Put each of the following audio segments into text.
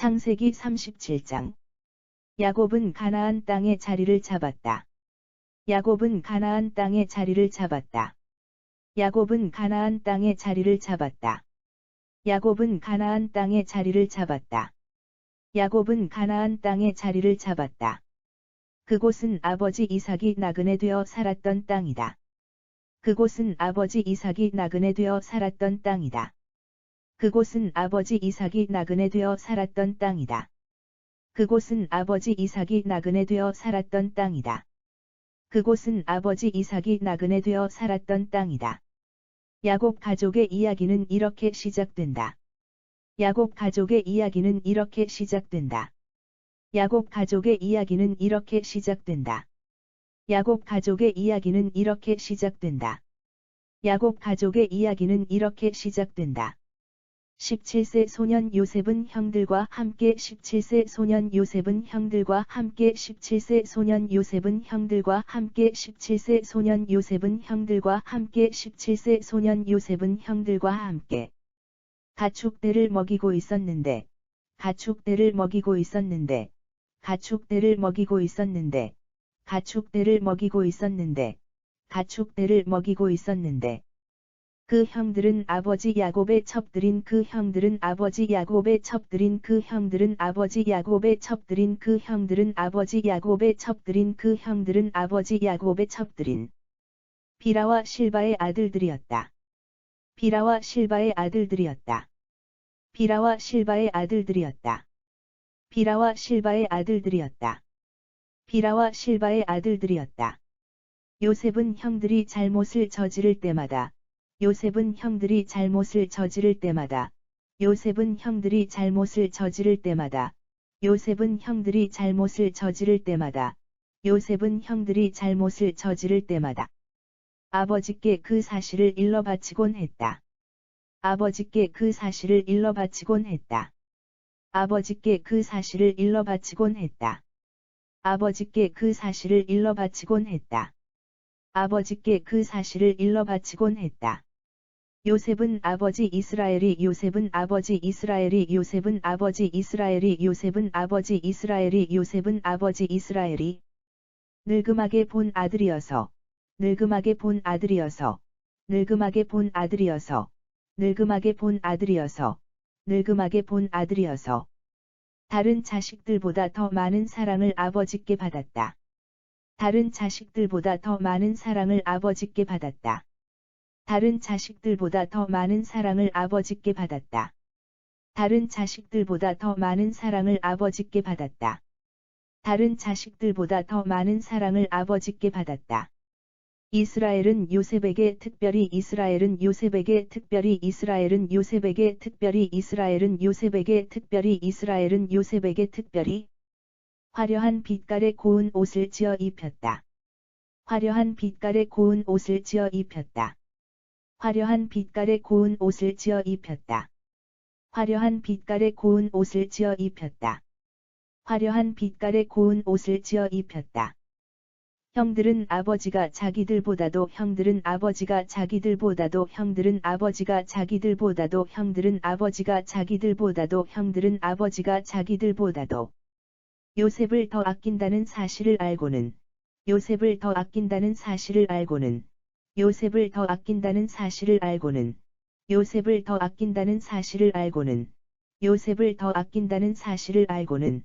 창세기 37장. 야곱은 가나안 땅에 자리를 잡았다. 야곱은 가나안 땅에 자리를 잡았다. 야곱은 가나안 땅에 자리를 잡았다. 야곱은 가나안 땅에 자리를 잡았다. 야곱은 가나안 땅에 자리를 잡았다. 그곳은 아버지 이삭이 나그네 되어 살았던 땅이다. 그곳은 아버지 이삭이 나그네 되어 살았던 땅이다. 그곳은 아버지 이삭이 나그네 되어 살았던 땅이다. 그곳은 아버지 이삭이 나그네 되어 살았던 땅이다. 그곳은 아버지 이삭이 나그네 되어 살았던 땅이다. 야곱 가족의 이야기는 이렇게 시작된다. 야곱 가족의 이야기는 이렇게 시작된다. 야곱 가족의 이야기는 이렇게 시작된다. 야곱 가족의 이야기는 이렇게 시작된다. 야곱 가족의 이야기는 이렇게 시작된다. 17세 소년 요셉은 형들과 함께 17세 소년 요셉은 형들과 함께 17세 소년 요셉은 형들과 함께 17세 소년 요셉은 형들과 함께 17세 소년 요셉은 형들과 함께 가축대를 먹이고 있었는데 가축대를 먹이고 있었는데 가축대를 먹이고 있었는데 가축대를 먹이고 있었는데 가축대를 먹이고 있었는데 그 형들은 아버지 야곱의 첩들인 그 형들은 아버지 야곱의 첩들인 그 형들은 아버지 야곱의 첩들인 그 형들은 아버지 야곱의 첩들인 그 형들은 아버지 야곱의 첩들인 비라와 실바의 아들들이었다. 비라와 실바의 아들들이었다. 비라와 실바의 아들들이었다. 비라와 실바의 아들들이었다. 비라와 실바의 아들들이었다. 요셉은 형들이 잘못을 저지를 때마다 요셉은 형들이 잘못을 저지를 때마다 요셉은 형들이 잘못을 저지를 때마다 요셉은 형들이 잘못을 저지를 때마다 요셉은 형들이 잘못을 저지를 때마다 아버지께 그 사실을 일러 바치곤 했다. 아버지께 그 사실을 일러 바치곤 했다. 아버지께 그 사실을 일러 바치곤 했다. 아버지께 그 사실을 일러 바치곤 했다. 아버지께 그 사실을 일러 바치곤 했다. 요셉은 아버지 이스라엘이 요셉은 아버지 이스라엘이 요셉은 아버지 이스라엘이 요셉은 아버지 이스라엘이 요셉은 아버지 이스라엘이 늙음하게 본 아들이어서 늙음하게 본 아들이어서 늙음하게 본 아들이어서 늙음하게 본 아들이어서 늙음하게 본 아들이어서 다른 자식들보다 더 많은 사랑을 아버지께 받았다. 다른 자식들보다 더 많은 사랑을 아버지께 받았다. 다른 자식들보다 더 많은 사랑을 아버지께 받았다. 다른 자식들보다 더 많은 사랑을 아버지께 받았다. 다른 자식들보다 더 많은 사랑을 아버지께 받았다. 이스라엘은 요셉에게 특별히 이스라엘은 요셉에게 특별히 이스라엘은 요셉에게 특별히 이스라엘은 요셉에게 특별히 이스라엘은 요셉에게 특별히 화려한 빛깔의 고운 옷을 지어 입혔다. 화려한 빛깔의 고운 옷을 지어 입혔다. 화려한 빛깔의 고운 옷을 지어 입혔다. 화려한 빛깔의 고운 옷을 지어 입혔다. 화려한 빛깔의 고운 옷을 지어 입혔다. 형들은 아버지가 자기들보다도 형들은 아버지가 자기들보다도 형들은 아버지가 자기들보다도 형들은 아버지가 자기들보다도 형들은 아버지가 자기들보다도 요셉을 더 아낀다는 사실을 알고는 요셉을 더 아낀다는 사실을 알고는 요셉을 더 아낀다는 사실을 알고는 요셉을 더 아낀다는 사실을 알고는 요셉을 더 아낀다는 사실을 알고는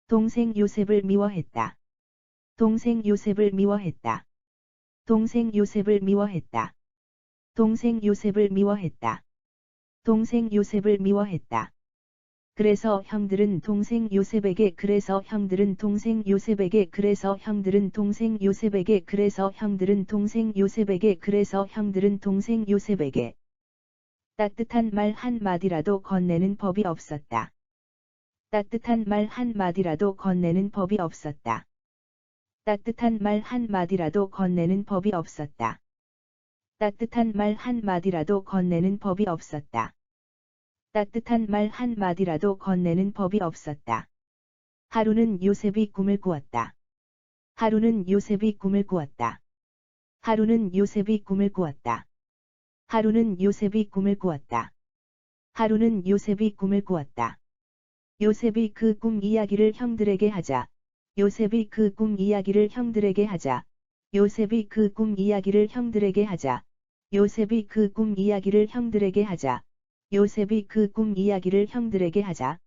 동생 요셉을 미워했다. 동생 요셉을 미워했다. 동생 요셉을 미워했다. 동생 요셉을 미워했다. 동생 요셉을 미워했다. 그래서 형들은 동생 요셉에게 그래서 형들은 동생 요셉에게 그래서 형들은 동생 요셉에게 그래서 형들은 동생 요셉에게 그래서 형들은 동생 요셉에게 따뜻한 말 한마디라도 건네는 법이 없었다. 따뜻한 말 한마디라도 건네는 법이 없었다. 따뜻한 말 한마디라도 건네는 법이 없었다. 따뜻한 말 한마디라도 건네는 법이 없었다. 따뜻한 말 한마디라도 건네는 법이 없었다. 하루는 요셉이 꿈을 꾸었다. 하루는 요셉이 꿈을 꾸었다. 하루는 요셉이 꿈을 꾸었다. 하루는 요셉이 꿈을 꾸었다. 하루는 요셉이 꿈을 꾸었다. 요셉이 그 꿈 이야기를 형들에게 하자. 요셉이 그 꿈 이야기를 형들에게 하자. 요셉이 그 꿈 이야기를 형들에게 하자. 요셉이 그 꿈 이야기를 형들에게 하자. 요셉이 그 꿈 이야기를 형들에게 하자.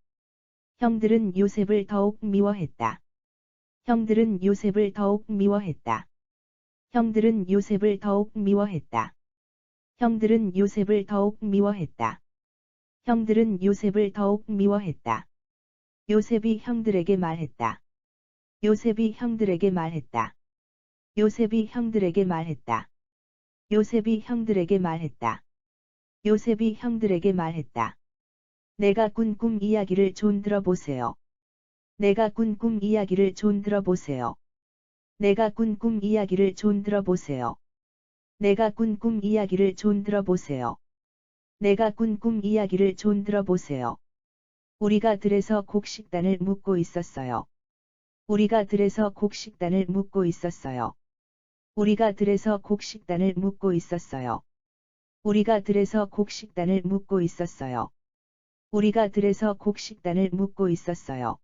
형들은 요셉을 더욱 미워했다. 형들은 요셉을 더욱 미워했다. 형들은 요셉을 더욱 미워했다. 형들은 요셉을 더욱 미워했다. 형들은 요셉을 더욱 미워했다. 요셉이 형들에게 말했다. 요셉이 형들에게 말했다. 요셉이 형들에게 말했다. 요셉이 형들에게 말했다. 요셉이 형들에게 말했다. 내가 꾼 꿈 이야기를 좀 들어보세요. 내가 꾼 꿈 이야기를 좀 들어보세요. 내가 꾼 꿈 이야기를 좀 들어보세요. 내가 꾼 꿈 이야기를 좀 들어보세요. 내가 꾼 꿈 이야기를 좀 들어보세요. 우리가 들에서 곡식단을 묻고 있었어요. 우리가 들에서 곡식단을 묻고 있었어요. 우리가 들에서 곡식단을 묻고 있었어요. 우리가 들에서 곡식단을 묻고 있었어요. 우리가 들에서 곡식단을 묻고 있었어요.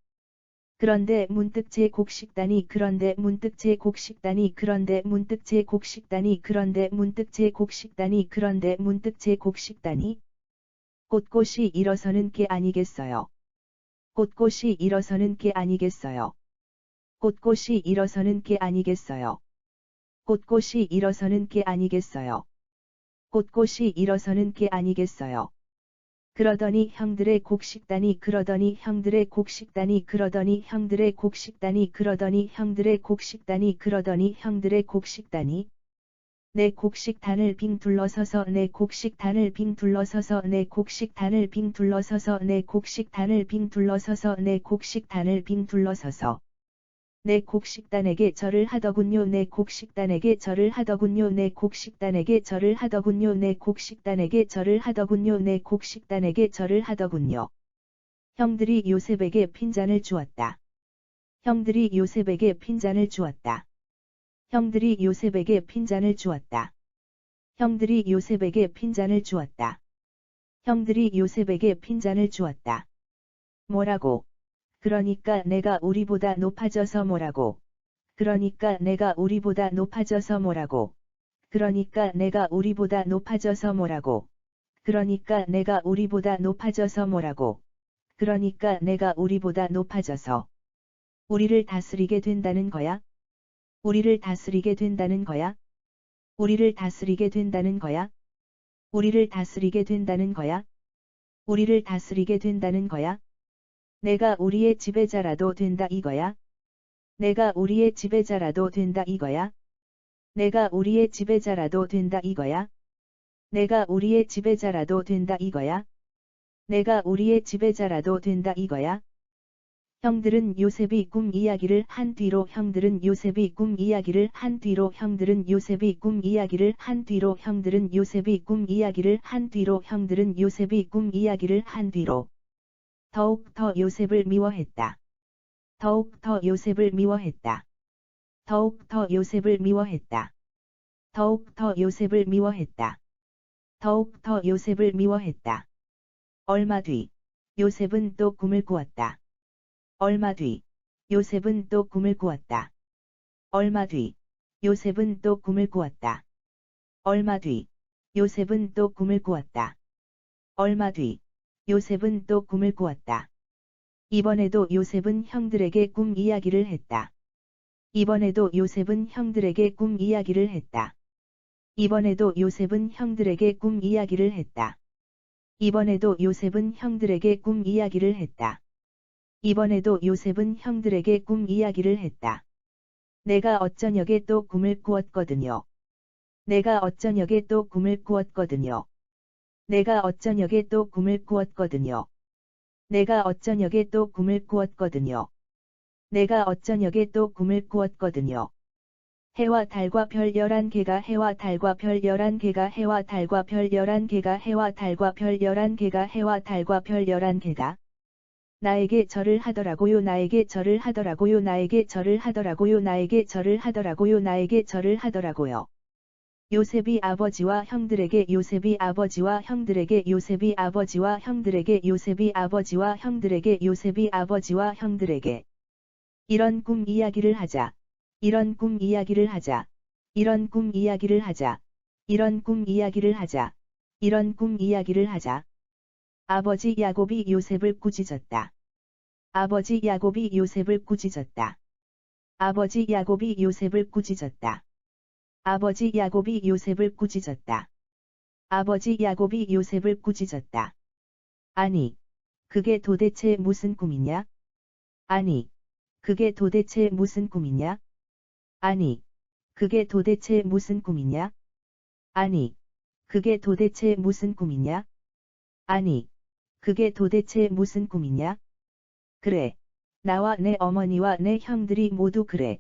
그런데 문득 제 곡식단이 그런데 문득 제 곡식단이 그런데 문득 제 곡식단이 그런데 문득 제 곡식단이 그런데 문득 제 곡식단이 곳곳이 일어서는 게 아니겠어요. 곳곳이 일어서는 게 아니겠어요. 곳곳이 일어서는 게 아니겠어요. 곳곳이 일어서는 게 아니겠어요. 곳곳이 일어서는 게 아니겠어요. 그러더니 형들의 곡식단이 그러더니 형들의 곡식단이 그러더니 형들의 곡식단이 그러더니 형들의 곡식단이 그러더니 형들의 곡식단이 내 곡식단을 빙 둘러서서 내 곡식단을 빙 둘러서서 내 곡식단을 빙 둘러서서 내 곡식단을 빙 둘러서서 내 곡식단을 빙 둘러서서 내 곡식단에게 절을 하더군요. 내 곡식단에게 절을 하더군요. 내 곡식단에게 절을 하더군요. 내 곡식단에게 절을 하더군요. 내 곡식단에게 절을 하더군요. 형들이 요셉에게 핀잔을 주었다. 형들이 요셉에게 핀잔을 주었다. 형들이 요셉에게 핀잔을 주었다. 형들이 요셉에게 핀잔을 주었다. 형들이 요셉에게 핀잔을 주었다. 뭐라고? 그러니까 내가 우리보다 높아져서 뭐라고? 그러니까 내가 우리보다 높아져서 뭐라고? 그러니까 내가 우리보다 높아져서 뭐라고? 그러니까 내가 우리보다 높아져서 뭐라고? 그러니까 내가 우리보다 높아져서 우리를 다스리게 된다는 거야? 우리를 다스리게 된다는 거야? 우리를 다스리게 된다는 거야? 우리를 다스리게 된다는 거야? 우리를 다스리게 된다는 거야? 내가 우리의 지배자라도 된다 이거야? 내가 우리의 지배자라도 된다 이거야? 내가 우리의 지배자라도 된다 이거야? 내가 우리의 지배자라도 된다 이거야? 내가 우리의 지배자라도 된다 이거야? 형들은 요셉이 꿈 이야기를 한 뒤로 형들은 요셉이 꿈 이야기를 한 뒤로 형들은 요셉이 꿈 이야기를 한 뒤로 형들은 요셉이 꿈 이야기를 한 뒤로 형들은 요셉이 꿈 이야기를 한 뒤로 더욱 더 요셉을 미워했다. 더욱 더 요셉을 미워했다. 더욱 더 요셉을 미워했다. 더욱 더 요셉을 미워했다. 더욱 더 요셉을 미워했다. 얼마 뒤 요셉은 또 꿈을 꾸었다. 얼마 뒤 요셉은 또 꿈을 꾸었다. 얼마 뒤 요셉은 또 꿈을 꾸었다. 얼마 뒤 요셉은 또 꿈을 꾸었다. 얼마 뒤 요셉은 또 꿈을 꾸었다. 이번에도 요셉은 형들에게 꿈 이야기를 했다. 이번에도 요셉은 형들에게 꿈 이야기를 했다. 이번에도 요셉은 형들에게 꿈 이야기를 했다. 이번에도 요셉은 형들에게 꿈 이야기를 했다. 이번에도 요셉은 형들에게 꿈 이야기를 했다. 내가 어쩌녁에 또 꿈을 꾸었거든요. 내가 어쩌녁에 또 꿈을 꾸었거든요. 내가 어쩌녁에 또 꿈을 꾸었거든요. 내가 어쩌녁에 또 꿈을 꾸었거든요. 내가 어쩌녁에 또 꿈을 꾸었거든요. 해와 달과 별 11개가 해와 달과 별 11개가 해와 달과 별 11개가 해와 달과 별 11개가 해와 달과 별 11개가 나에게 절을 하더라고요. 나에게 절을 하더라고요. 나에게 절을 하더라고요. 나에게 절을 하더라고요. 나에게 절을 하더라고요. 요셉이 아버지와 형들에게 요셉이 아버지와 형들에게 요셉이 아버지와 형들에게 요셉이 아버지와 형들에게 요셉이 아버지와 형들에게 이런 꿈 이야기를 하자. 이런 꿈 이야기를 하자. 이런 꿈 이야기를 하자. 이런 꿈 이야기를 하자. 이런 꿈 이야기를 하자. 아버지 야곱이 요셉을 꾸짖었다. 아버지 야곱이 요셉을 꾸짖었다. 아버지 야곱이 요셉을 꾸짖었다. 아버지 야곱이 요셉을 꾸짖었다. 아버지 야곱이 요셉을 꾸짖었다. 아니, 그게 도대체 무슨 꿈이냐? 아니, 그게 도대체 무슨 꿈이냐? 아니, 그게 도대체 무슨 꿈이냐? 아니, 그게 도대체 무슨 꿈이냐? 아니, 그게 도대체 무슨 꿈이냐? 그래. 나와 내 어머니와 내 형들이 모두 그래.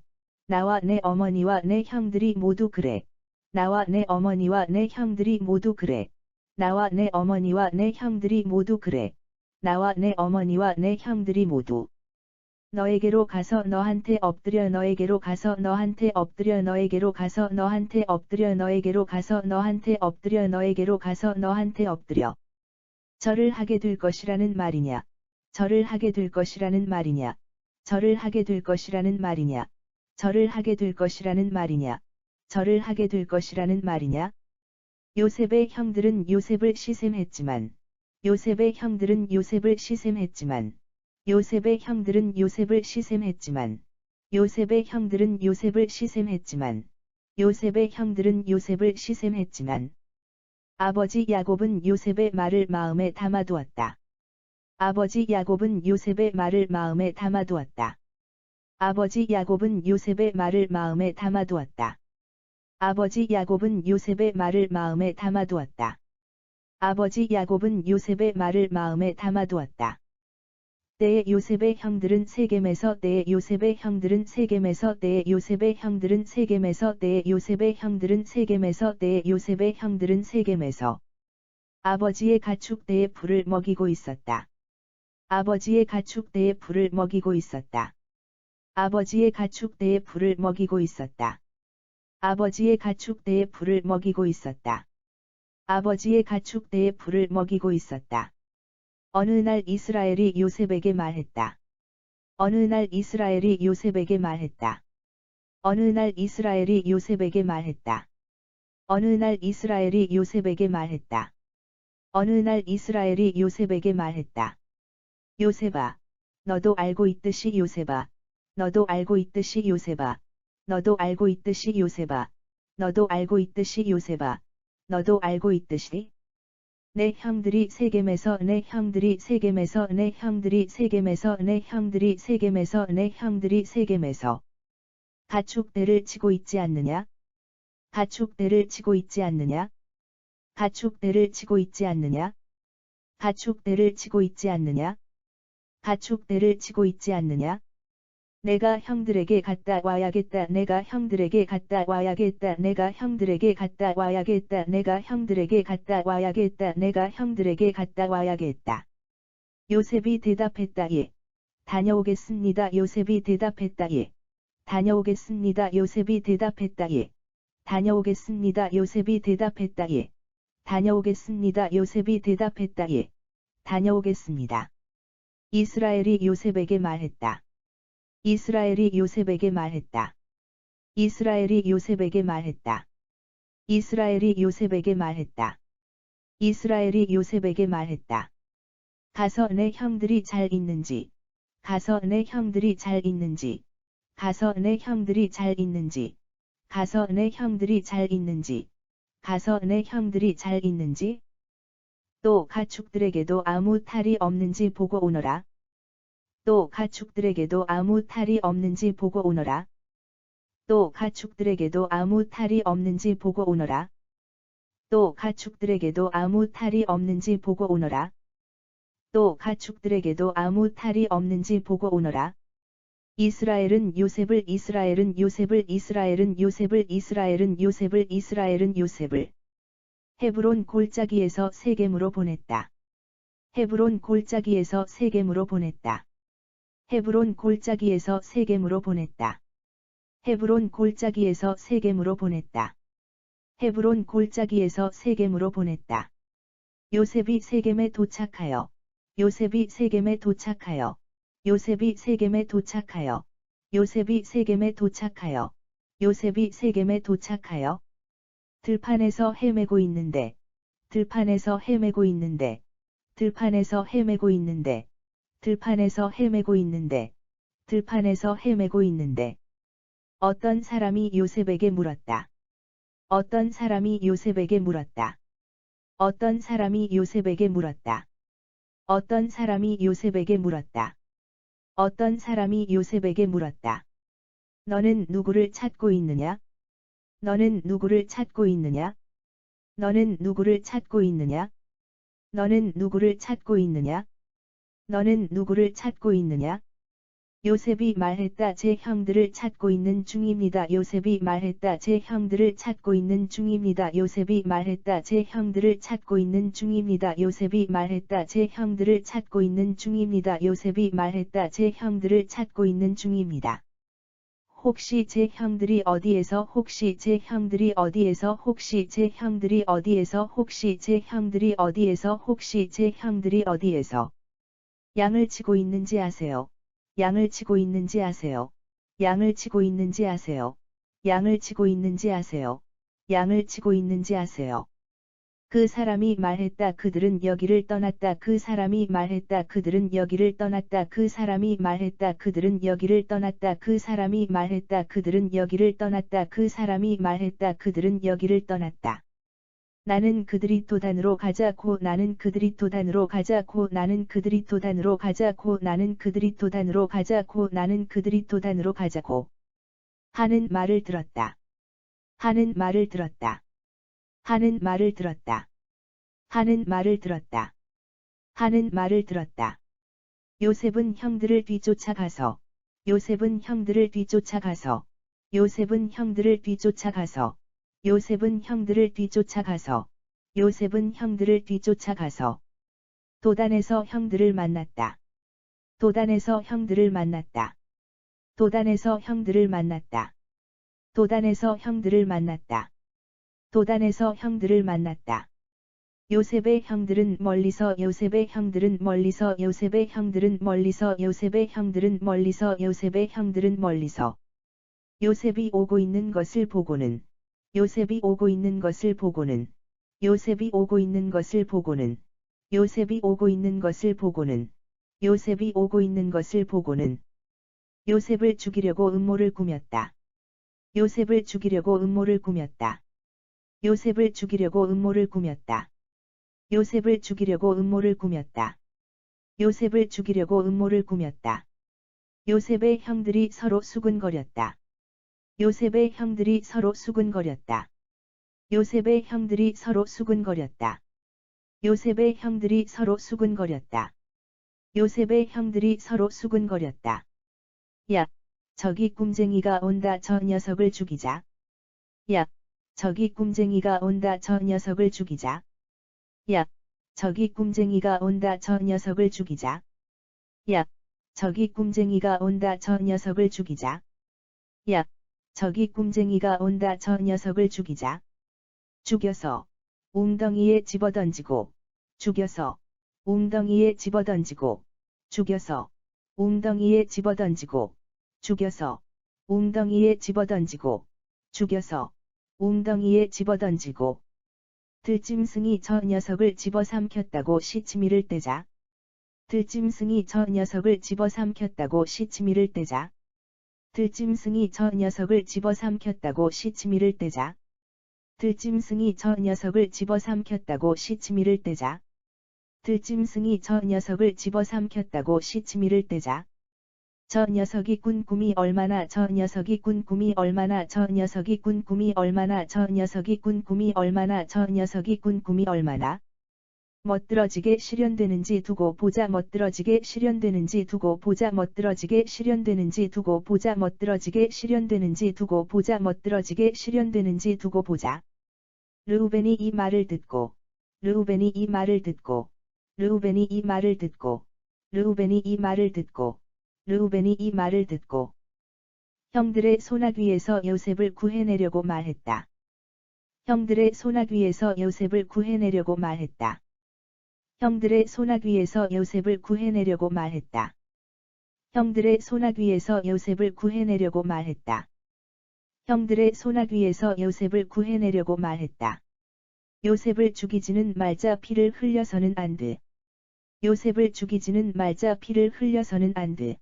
나와 내 어머니와 내 형들이 모두 그래. 나와 내 어머니와 내 형들이 모두 그래. 나와 내 어머니와 내 형들이 모두 그래. 나와 내 어머니와 내 형들이 모두. 너에게로 가서 너한테 엎드려 너에게로 가서 너한테 엎드려 너에게로 가서 너한테 엎드려 너에게로 가서 너한테 엎드려 너에게로 가서 너한테 엎드려. 절을 하게 될 것이라는 말이냐. 절을 하게 될 것이라는 말이냐. 절을 하게 될 것이라는 말이냐. 절을 하게 될 것이라는 말이냐. 절을 하게 될 것이라는 말이냐. 요셉의 형들은 요셉을 시샘했지만 요셉의 형들은 요셉을 시샘했지만 요셉의 형들은 요셉을 시샘했지만 요셉의 형들은 요셉을 시샘했지만 요셉의 형들은 요셉을 시샘했지만 아버지 야곱은 요셉의 말을 마음에 담아두었다. 아버지 야곱은 요셉의 말을 마음에 담아두었다. 아버지 야곱은 요셉의 말을 마음에 담아두었다. 아버지 야곱은 요셉의 말을 마음에 담아두었다. 아버지 야곱은 요셉의 말을 마음에 담아두었다. 때에 요셉의 형들은 세겜에서 때에 요셉의 형들은 세겜에서 때에 요셉의 형들은 세겜에서 때에 요셉의 형들은 세겜에서 때에 요셉의 형들은 세겜에서 아버지의 가축대에 불을 먹이고 있었다. 아버지의 가축대에 불을 먹이고 있었다. 아버지의 가축대에 불을 먹이고 있었다. 아버지의 가축대에 불을 먹이고 있었다. 아버지의 가축대에 불을 먹이고 있었다. 어느 날 이스라엘이 요셉에게 말했다. 어느 날 이스라엘이 요셉에게 말했다. 어느 날 이스라엘이 요셉에게 말했다. 어느 날 이스라엘이 요셉에게 말했다. 어느 날 이스라엘이 요셉에게 말했다. 요셉아, 너도 알고 있듯이 요셉아, 너도 알고 있듯이 요셉아, 너도 알고 있듯이 요셉아, 너도 알고 있듯이 요셉아, 너도 알고 있듯이 내 형들이 세겜에서 내 형들이 세겜에서 내 형들이 세겜에서 내 형들이 세겜에서 내 형들이 세겜에서 가축대를 치고 있지 않느냐? 가축대를 치고 있지 않느냐? 가축대를 치고 있지 않느냐? 가축대를 치고 있지 않느냐? 가축대를 치고 있지 않느냐? 내가 형들에게 갔다 와야겠다. 내가 형들에게 갔다 와야겠다. 내가 형들에게 갔다 와야겠다. 내가 형들에게 갔다 와야겠다. 내가 형들에게 갔다 와야겠다. 요셉이 대답했다. 예. 다녀오겠습니다. 요셉이 대답했다. 예. 다녀오겠습니다. 요셉이 대답했다. 예. 다녀오겠습니다. 요셉이 대답했다. 예. 다녀오겠습니다. 요셉이 대답했다. 예. 다녀오겠습니다. 이스라엘이 요셉에게 말했다. 이스라엘이 요셉에게 말했다. 이스라엘이 요셉에게 말했다. 이스라엘이 요셉에게 말했다. 이스라엘이 요셉에게 말했다. 가서 내 형들이 잘 있는지, 가서 내 형들이 잘 있는지, 가서 내 형들이 잘 있는지, 가서 내 형들이 잘 있는지, 가서 내 형들이 잘 있는지, 또 가축들에게도 아무 탈이 없는지 보고 오너라. 또 가축들에게도 아무 탈이 없는지 보고 오너라. 또 가축들에게도 아무 탈이 없는지 보고 오너라. 또 가축들에게도 아무 탈이 없는지 보고 오너라. 또 가축들에게도 아무 탈이 없는지 보고 오너라. 이스라엘은 요셉을 이스라엘은 요셉을 이스라엘은 요셉을 이스라엘은 요셉을 이스라엘은 요셉을 헤브론 골짜기에서 세겜으로 보냈다. 헤브론 골짜기에서 세겜으로 보냈다. 헤브론 골짜기에서 세겜으로 보냈다. 헤브론 골짜기에서 세겜으로 보냈다. 헤브론 골짜기에서 세겜으로 보냈다. 요셉이 세겜에 도착하여 요셉이 세겜에 도착하여 요셉이 세겜에 도착하여 요셉이 세겜에 도착하여 요셉이 세겜에 도착하여 들판에서 헤매고 있는데 들판에서 헤매고 있는데 들판에서 헤매고 있는데 들판에서 헤매고 있는데 들판에서 헤매고 있는데 어떤 사람이 요셉에게 물었다. 어떤 사람이 요셉에게 물었다. 어떤 사람이 요셉에게 물었다. 어떤 사람이 요셉에게 물었다. 어떤 사람이 요셉에게 물었다. 너는 누구를 찾고 있느냐? 너는 누구를 찾고 있느냐? 너는 누구를 찾고 있느냐? 너는 누구를 찾고 있느냐? 너는 누구를 찾고 있느냐? 요셉이 말했다. 제 형들을 찾고 있는 중입니다. 요셉이 말했다. 제 형들을 찾고 있는 중입니다. 요셉이 말했다. 제 형들을 찾고 있는 중입니다. 요셉이 말했다. 제 형들을 찾고 있는 중입니다. 요셉이 말했다. 제 형들을 찾고 있는 중입니다. 혹시 제 형들이 어디에서 혹시 제 형들이 어디에서 혹시 제 형들이 어디에서 혹시 제 형들이 어디에서 혹시 제 형들이 어디에서 양을 치고 있는지 아세요? 양을 치고 있는지 아세요? 양을 치고 있는지 아세요? 양을 치고 있는지 아세요? 양을 치고 있는지 아세요? 그 사람이 말했다. 그들은 여기를 떠났다. 그 사람이 말했다. 그들은 여기를 떠났다. 그 사람이 말했다. 그들은 여기를 떠났다. 그 사람이 말했다. 그들은 여기를 떠났다. 그 사람이 말했다. 그들은 여기를 떠났다. 나는 그들이 도단으로 가자고 나는 그들이 도단으로 가자고 나는 그들이 도단으로 가자고 나는 그들이 도단으로 가자고 나는 그들이 도단으로 가자고 하는 말을 들었다. 하는 말을 들었다. 하는 말을 들었다. 하는 말을 들었다. 하는 말을 들었다. 요셉은 형들을 뒤쫓아가서 요셉은 형들을 뒤쫓아가서 요셉은 형들을 뒤쫓아가서 요셉은 형들을 뒤쫓아가서 요셉은 형들을 뒤쫓아가서 도단에서 형들을 만났다. 도단에서 형들을 만났다. 도단에서 형들을 만났다. 도단에서 형들을 만났다. 도단에서 형들을 만났다. 요셉의 형들은 멀리서 요셉의 형들은 멀리서 요셉의 형들은 멀리서 요셉의 형들은 멀리서 요셉의 형들은 멀리서 요셉이 오고 있는 것을 보고는 요셉이 오고 있는 것을 보고는 요셉이 오고 있는 것을 보고는 요셉이 오고 있는 것을 보고는 요셉이 오고 있는 것을 보고는 요셉을 죽이려고 음모를 꾸몄다. 요셉을 죽이려고 음모를 꾸몄다. 요셉을 죽이려고 음모를 꾸몄다. 요셉을 죽이려고 음모를 꾸몄다. 요셉을 죽이려고 음모를 꾸몄다. 요셉의 형들이 서로 수군거렸다. 요셉의 형들이 서로 수군거렸다. 요셉의 형들이 서로 수군거렸다. 요셉의 형들이 서로 수군거렸다. 요셉의 형들이 서로 수군거렸다. 야, 저기 꿈쟁이가 온다. 저 녀석을 죽이자. 야, 저기 꿈쟁이가 온다. 저 녀석을 죽이자. 야, 저기 꿈쟁이가 온다. 저 녀석을 죽이자. 야, 저기 꿈쟁이가 온다. 저 녀석을 죽이자. 야, 저기 꿈쟁이가 온다. 저 녀석을 죽이자. 죽여서 웅덩이에 집어던지고 죽여서 웅덩이에 집어던지고 죽여서 웅덩이에 집어던지고 죽여서 웅덩이에 집어던지고 죽여서 웅덩이에 집어던지고 들짐승이 저 녀석을 집어삼켰다고 시치미를 떼자. 들짐승이 저 녀석을 집어삼켰다고 시치미를 떼자. 들짐승이 저 녀석을 집어삼켰다고 시치미를 떼자. 들짐승이 저 녀석을 집어삼켰다고 시치미를 떼자. 들짐승이 저 녀석을 집어삼켰다고 시치미를 떼자. 저 녀석이 꾼 꿈이 얼마나 저 녀석이 꾼 꿈이 얼마나 저 녀석이 꾼 꿈이 얼마나 저 녀석이 꾼 꿈이 얼마나 저 녀석이 꾼 꿈이 얼마나 멋들어지게 실현되는지 두고 보자. 멋들어지게 실현되는지 두고 보자. 멋들어지게 실현되는지 두고 보자. 멋들어지게 실현되는지 두고 보자. 멋들어지게 실현되는지 두고 보자. 르우벤이 이 말을 듣고 르우벤이 이 말을 듣고 르우벤이 이 말을 듣고 르우벤이 이 말을 듣고 르우벤이 이 말을 듣고 형들의 손아귀에서 요셉을 구해내려고 말했다. 형들의 손아귀 위에서 요셉을 구해내려고 말했다. 형들의 손아귀 위에서 요셉을 구해내려고 말했다. 형들의 손아귀 위에서 요셉을 구해내려고 말했다. 형들의 손아귀 위에서 요셉을 구해내려고 말했다. 요셉을 죽이지는 말자 피를 흘려서는 안 돼. 요셉을 죽이지는 말자 피를 흘려서는 안 돼.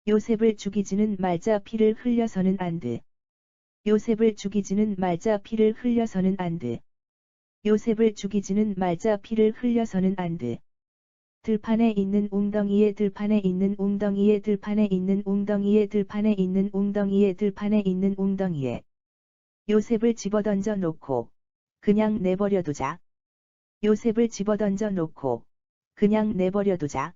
요셉을 죽이지는 말자 피를 흘려서는 안 돼. 요셉을 죽이지는 말자 피를 흘려서는 안 돼. 요셉을 죽이지는 말자 피를 흘려서는 안 돼. 들판에 있는 웅덩이에 들판에 있는 웅덩이에 들판에 있는 웅덩이에 들판에 있는 웅덩이에 들판에 있는 웅덩이에 요셉을 집어던져 놓고 그냥 내버려 두자. 요셉을 집어던져 놓고 그냥 내버려 두자.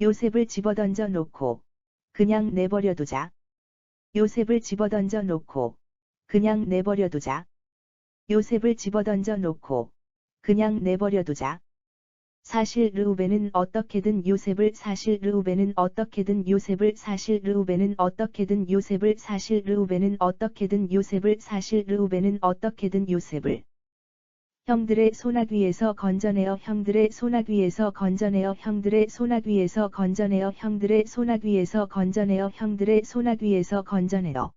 요셉을 집어던져 놓고 그냥 내버려 두자. 요셉을 집어던져 놓고 그냥 내버려 두자. 요셉을 집어던져 놓고 그냥 내버려 두자. 사실 르우벤은 어떻게든 요셉을 사실 르우벤은 어떻게든 요셉을 사실 르우벤은 어떻게든 요셉을 사실 르우벤은 어떻게든 요셉을 사실 르우벤은 어떻게든 요셉을 형들의 손아귀 위에서 건져내어 형들의 손아귀 위에서 건져내어 형들의 손아귀 위에서 건져내어 형들의 손아귀 위에서 건져내어 형들의 손아귀 위에서 건져내어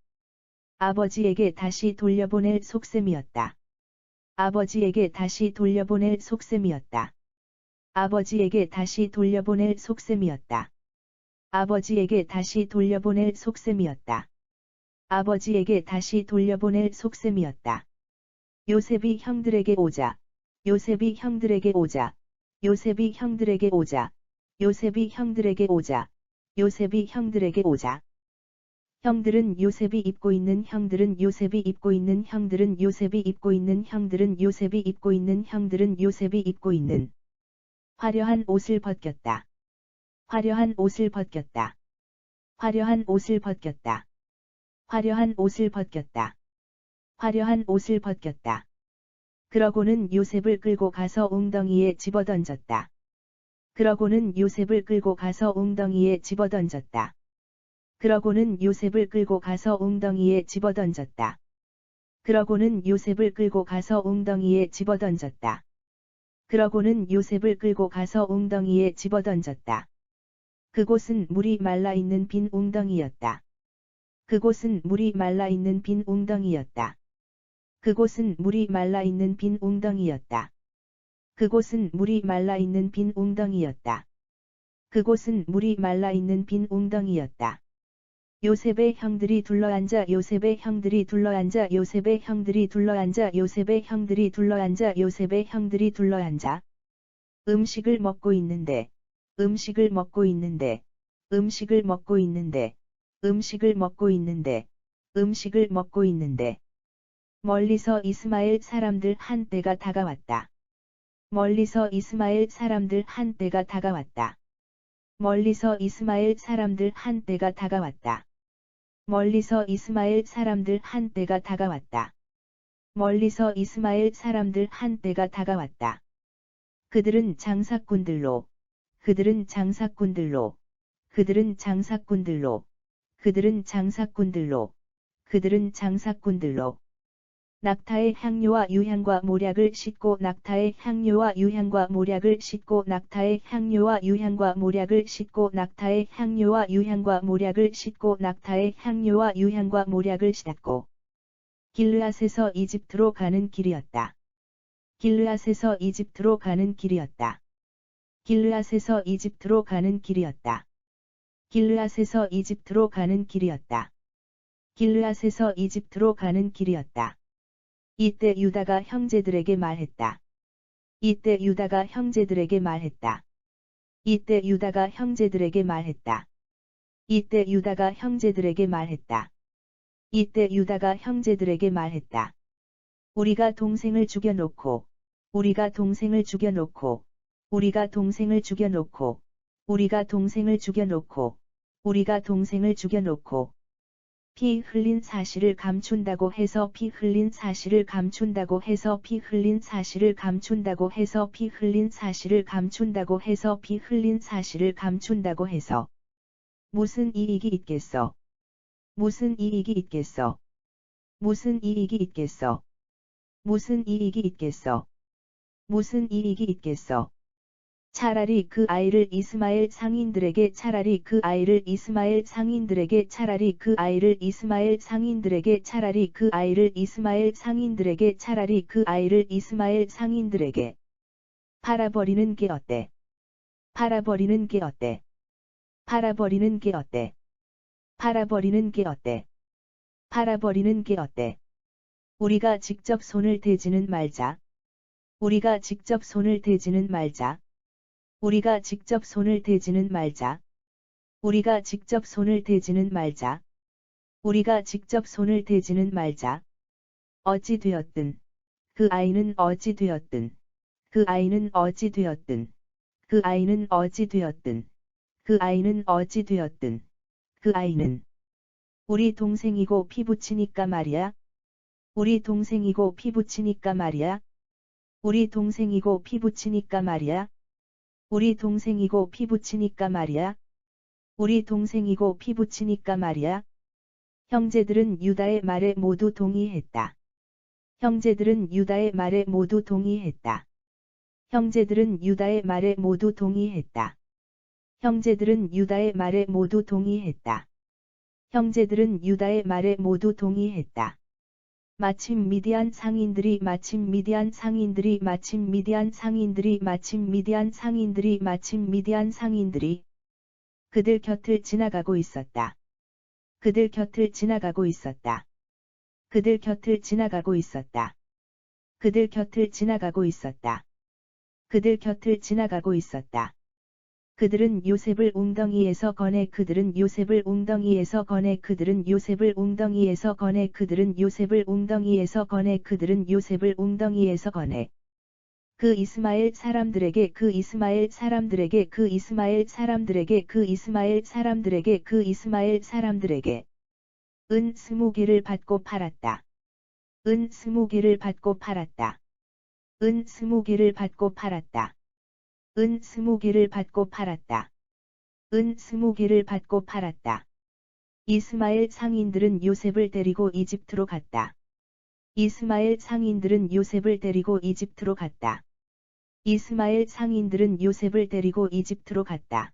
아버지에게 다시 돌려보낼 속셈이었다. 아버지에게 다시 돌려보낼 속셈이었다. 아버지에게 다시 돌려보낼 속셈이었다. 아버지에게 다시 돌려보낼 속셈이었다. 아버지에게 다시 돌려보낼 속셈이었다. 요셉이 형들에게 오자. 요셉이 형들에게 오자. 요셉이 형들에게 오자. 요셉이 형들에게 오자. 요셉이 형들에게 오자. 형들은 요셉이 입고 있는 형들은 요셉이 입고 있는 형들은 요셉이 입고 있는 형들은 요셉이 입고 있는 형들은 요셉이 입고 있는 화려한 옷을 벗겼다. 화려한 옷을 벗겼다. 화려한 옷을 벗겼다. 화려한 옷을 벗겼다. 화려한 옷을 벗겼다. 그러고는 요셉을 끌고 가서 웅덩이에 집어던졌다. 그러고는 요셉을 끌고 가서 웅덩이에 집어던졌다. 그러고는 요셉을 끌고 가서 웅덩이에 집어던졌다. 그러고는 요셉을 끌고 가서 웅덩이에 집어던졌다. 그러고는 요셉을 끌고 가서 웅덩이에 집어던졌다. 그곳은 물이 말라있는 빈 웅덩이였다. 그곳은 물이 말라있는 빈 웅덩이였다. 그곳은 물이 말라있는 빈 웅덩이였다. 그곳은 물이 말라있는 빈 웅덩이였다. 그곳은 물이 말라있는 빈 웅덩이였다. 요셉의 형들이 둘러앉아 요셉의 형들이 둘러앉아 요셉의 형들이 둘러앉아 요셉의 형들이 둘러앉아 요셉의 형들이 둘러앉아 음식을 먹고 있는데 음식을 먹고 있는데 음식을 먹고 있는데 음식을 먹고 있는데 음식을 먹고 있는데 멀리서 이스마엘 사람들 한때가 다가왔다. 멀리서 이스마엘 사람들 한때가 다가왔다. 멀리서 이스마엘 사람들 한때가 다가왔다. 멀리서 이스마엘 사람들 한때가 다가왔다. 멀리서 이스마엘 사람들 한때가 다가왔다. 그들은 장사꾼들로, 그들은 장사꾼들로, 그들은 장사꾼들로, 그들은 장사꾼들로, 그들은 장사꾼들로. 낙타의 향료와 유향과 모략을 싣고 낙타의 향료와 유향과 모략을 싣고 낙타의 향료와 유향과 모략을 싣고 낙타의 향료와 유향과 모략을 싣고 낙타의 향료와 유향과 모략을 싣고 길르앗에서 이집트로 가는 길이었다. 길르앗에서 이집트로 가는 길이었다. 길르앗에서 이집트로 가는 길이었다. 길르앗에서 이집트로 가는 길이었다. 길르앗에서 이집트로 가는 길이었다. 이때 유다가 형제들에게 말했다. 이때 유다가 형제들에게 말했다. 이때 유다가 형제들에게 말했다. 이때 유다가 형제들에게 말했다. 이때 유다가 형제들에게 말했다. 우리가 동생을 죽여놓고, 우리가 동생을 죽여놓고, 우리가 동생을 죽여놓고, 우리가 동생을 죽여놓고, 우리가 동생을 죽여놓고, 피 흘린 사실을 감춘다고 해서 피 흘린 사실을 감춘다고 해서 피 흘린 사실을 감춘다고 해서 피 흘린 사실을 감춘다고 해서 피 흘린 사실을 감춘다고 해서 무슨 이익이 있겠어? 무슨 이익이 있겠어? 무슨 이익이 있겠어? 무슨 이익이 있겠어? 무슨 이익이 있겠어? 차라리 그 아이를 이스마엘 상인들에게 차라리 그 아이를 이스마엘 상인들에게 차라리 그 아이를 이스마엘 상인들에게 차라리 그 아이를 이스마엘 상인들에게 차라리 그 아이를 이스마엘 상인들에게 팔아버리는 게 어때? 팔아버리는 게 어때? 팔아버리는 게 어때? 팔아버리는 게 어때? 팔아버리는 게 어때? 우리가 직접 손을 대지는 말자. 우리가 직접 손을 대지는 말자. 우리가 직접 손을 대지는 말자. 우리가 직접 손을 대지는 말자. 우리가 직접 손을 대지는 말자. 어찌 되었든 그 아이는 어찌 되었든 그 아이는 어찌 되었든 그 아이는 어찌 되었든 그 아이는 어찌 되었든 그 아이는 우리 동생이고 피부치니까 말이야. 우리 동생이고 피부치니까 말이야. 우리 동생이고 피부치니까 말이야. 우리 동생이고 피부치니까 말이야. 우리 동생이고 피부치니까 말이야. 형제들은 유다의 말에 모두 동의했다. 형제들은 유다의 말에 모두 동의했다. 형제들은 유다의 말에 모두 동의했다. 형제들은 유다의 말에 모두 동의했다. 형제들은 유다의 말에 모두 동의했다. 마침 미디안 상인들이 마침 미디안 상인들이 마침 미디안 상인들이 마침 미디안 상인들이 마침 미디안 상인들이 그들 곁을 지나가고 있었다. 그들 곁을 지나가고 있었다. 그들 곁을 지나가고 있었다. 그들 곁을 지나가고 있었다. 그들 곁을 지나가고 있었다. 그들은 요셉을 웅덩이에서 꺼내 그들은 요셉을 웅덩이에서 꺼내 그들은 요셉을 웅덩이에서 꺼내 그들은 요셉을 웅덩이에서 꺼내 그들은 요셉을 웅덩이에서 꺼내 그 이스마엘 사람들에게 그 이스마엘 사람들에게 그 이스마엘 사람들에게 그 이스마엘 사람들에게 그 이스마엘 사람들에게 은 20개를 받고 팔았다. 은 20개를 받고 팔았다. 은 20개를 받고 팔았다. 은 20개를 받고 팔았다. 은 20개를 받고 팔았다. 이스마엘 상인들은 요셉을 데리고 이집트로 갔다. 이스마엘 상인들은 요셉을 데리고 이집트로 갔다. 이스마엘 상인들은 요셉을 데리고 이집트로 갔다.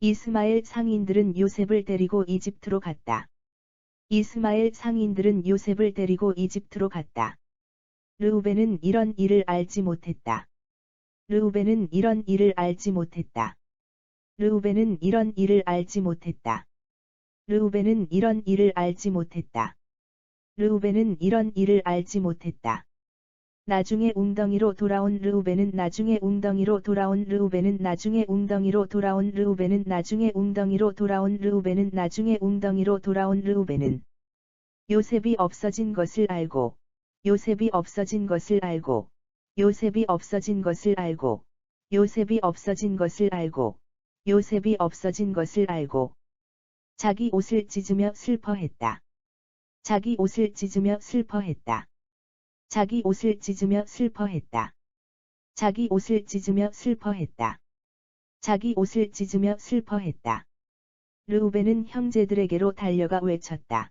이스마엘 상인들은 요셉을 데리고 이집트로 갔다. 이스마엘 상인들은 요셉을 데리고 이집트로 갔다. 르우벤은 이런 일을 알지 못했다. 르우벤은 이런 일을 알지 못했다. 르우벤은 이런 일을 알지 못했다. 르우벤은 이런 일을 알지 못했다. 르우벤은 이런 일을 알지 못했다. 나중에 웅덩이로 돌아온 르우벤은 나중에 웅덩이로 돌아온 르우벤은 나중에 웅덩이로 돌아온 르우벤은 나중에 웅덩이로 돌아온 르우벤은 나중에 웅덩이로 돌아온 르우벤은 요셉이 없어진 것을 알고 요셉이 없어진 것을 알고 요셉이 없어진 것을 알고 요셉이 없어진 것을 알고 요셉이 없어진 것을 알고 자기 옷을 찢으며 슬퍼했다. 자기 옷을 찢으며 슬퍼했다. 자기 옷을 찢으며 슬퍼했다. 자기 옷을 찢으며 슬퍼했다. 자기 옷을 찢으며 슬퍼했다. 르우벤은 형제들에게로 달려가 외쳤다.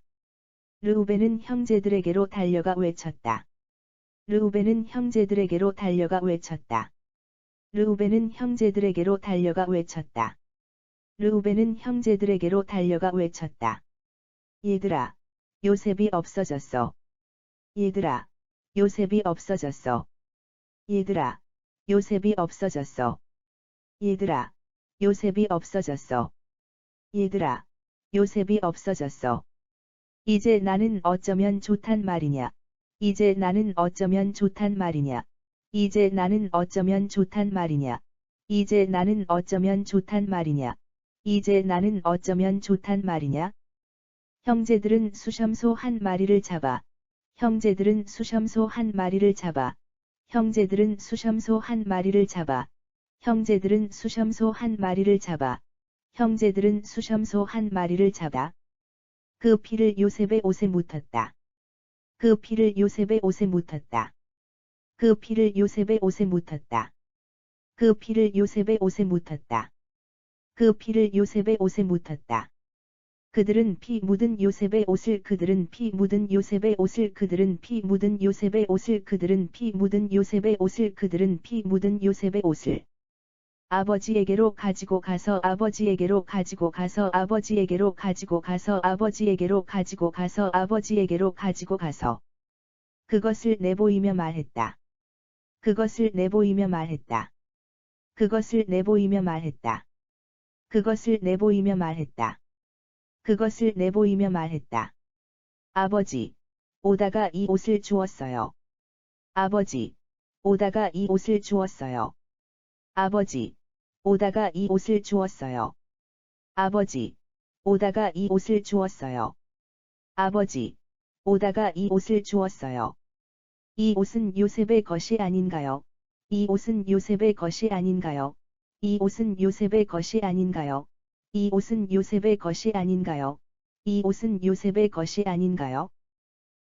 르우벤은 형제들에게로 달려가 외쳤다. 르우벤은 형제들에게로 달려가 외쳤다. 르우벤은 형제들에게로 달려가 외쳤다. 르우벤은 형제들에게로 달려가 외쳤다. 얘들아, 요셉이 없어졌어. 얘들아, 요셉이 없어졌어. 얘들아, 요셉이 없어졌어. 얘들아, 요셉이 없어졌어. 얘들아, 요셉이 없어졌어. 이제 나는 어쩌면 좋단 말이냐. 이제 나는 어쩌면 좋단 말이냐. 이제 나는 어쩌면 좋단 말이냐. 이제 나는 어쩌면 좋단 말이냐. 이제 나는 어쩌면 좋단 말이냐. 형제들은 수염소 한 마리를 잡아. 형제들은 수염소 한 마리를 잡아. 형제들은 수염소 한 마리를 잡아. 형제들은 수염소 한 마리를 잡아. 형제들은 수염소 한 마리를 잡아. 그 피를 요셉의 옷에 묻었다. 그 피를 요셉의 옷에 묻었다. 그 피를 요셉의 옷에 묻었다. 그 피를 요셉의 옷에 묻었다. 그 피를 요셉의 옷에 묻었다. 그들은 피 묻은 요셉의 옷을 그들은 피 묻은 요셉의 옷을 그들은 피 묻은 요셉의 옷을 그들은 피 묻은 요셉의 옷을 그들은 피 묻은 요셉의 옷을 아버지에게로 가지고 가서 아버지에게로 가지고 가서 아버지에게로 가지고 가서 아버지에게로 가지고 가서 아버지에게로 가지고 가서 그것을 내보이며 말했다. 그것을 내보이며 말했다. 그것을 내보이며 말했다. 그것을 내보이며 말했다. 그것을 내보이며 말했다. 아버지, 오다가 이 옷을 주었어요. 아버지, 오다가 이 옷을 주었어요. 아버지, 오다가 이 옷을 주었어요. 아버지, 오다가 이 옷을 주었어요. 아버지, 오다가 이 옷을 주었어요. 이 옷은 요셉의 것이 아닌가요? 이 옷은 요셉의 것이 아닌가요? 이 옷은 요셉의 것이 아닌가요? 이 옷은 요셉의 것이 아닌가요? 이 옷은 요셉의 것이 아닌가요?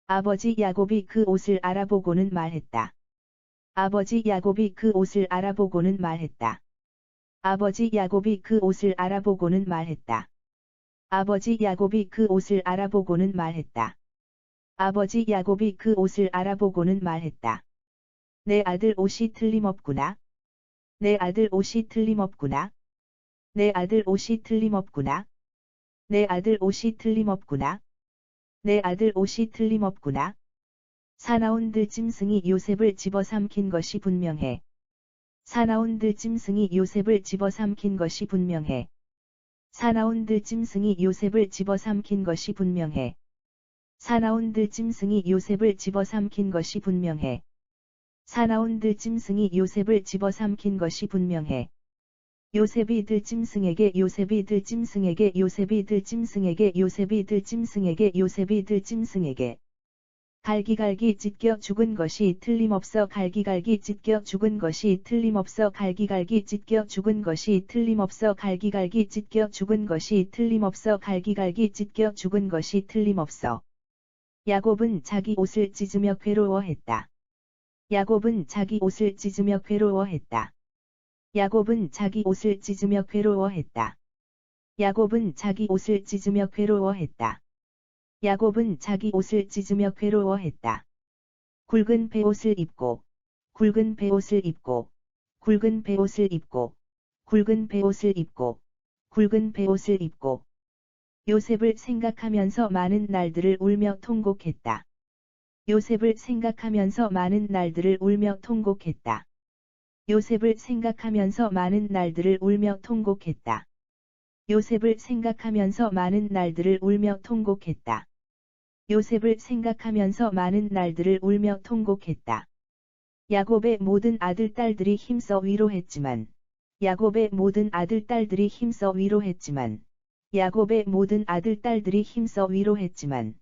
아버지 야곱이 그 옷을 알아보고는 말했다. 아버지 야곱이 그 옷을 알아보고는 말했다. 아버지 야곱이 그 옷을 알아보고는 말했다. 아버지 야곱이 그 옷을 알아보고는 말했다. 아버지 야곱이 그 옷을 알아보고는 말했다. 내 아들 옷이 틀림없구나. 내 아들 옷이 틀림없구나. 내 아들 옷이 틀림없구나. 내 아들 옷이 틀림없구나. 내 아들 옷이 틀림없구나. 사나운 들짐승이 요셉을 집어삼킨 것이 분명해. 사나운 들짐승이 요셉을 집어삼킨 것이 분명해. 사나운 들짐승이 요셉을 집어삼킨 것이 분명해. 사나운 들짐승이 요셉을 집어삼킨 것이 분명해. 사나운 들짐승이 요셉을 집어삼킨 것이 분명해. 요셉이 들짐승에게 요셉이 들짐승에게 요셉이 들짐승에게 요셉이 들짐승에게 요셉이 들짐승에게 갈기갈기 찢겨 죽은 것이 틀림없어 갈기갈기 찢겨 죽은 것이 틀림없어 갈기갈기 찢겨 죽은 것이 틀림없어 갈기갈기 찢겨 죽은 것이 틀림없어 갈기갈기 찢겨 죽은 것이 틀림없어. 야곱은 자기 옷을 찢으며 괴로워했다. 야곱은 자기 옷을 찢으며 괴로워했다. 야곱은 자기 옷을 찢으며 괴로워했다. 야곱은 자기 옷을 찢으며 괴로워했다. 야곱은 자기 옷을 찢으며 괴로워했다. 굵은 베옷을 입고, 굵은 베옷을 입고, 굵은 베옷을 입고, 굵은 베옷을 입고, 굵은 베옷을 입고, 요셉을 생각하면서 많은 날들을 울며 통곡했다. 요셉을 생각하면서 많은 날들을 울며 통곡했다. 요셉을 생각하면서 많은 날들을 울며 통곡했다. 요셉을 생각하면서 많은 날들을 울며 통곡했다. 요셉을 생각하면서 많은 날들을 울며 통곡했다. 야곱의 모든 아들 딸들이 힘써 위로했지만, 야곱의 모든 아들 딸들이 힘써 위로했지만, 야곱의 모든 아들 딸들이 힘써 위로했지만,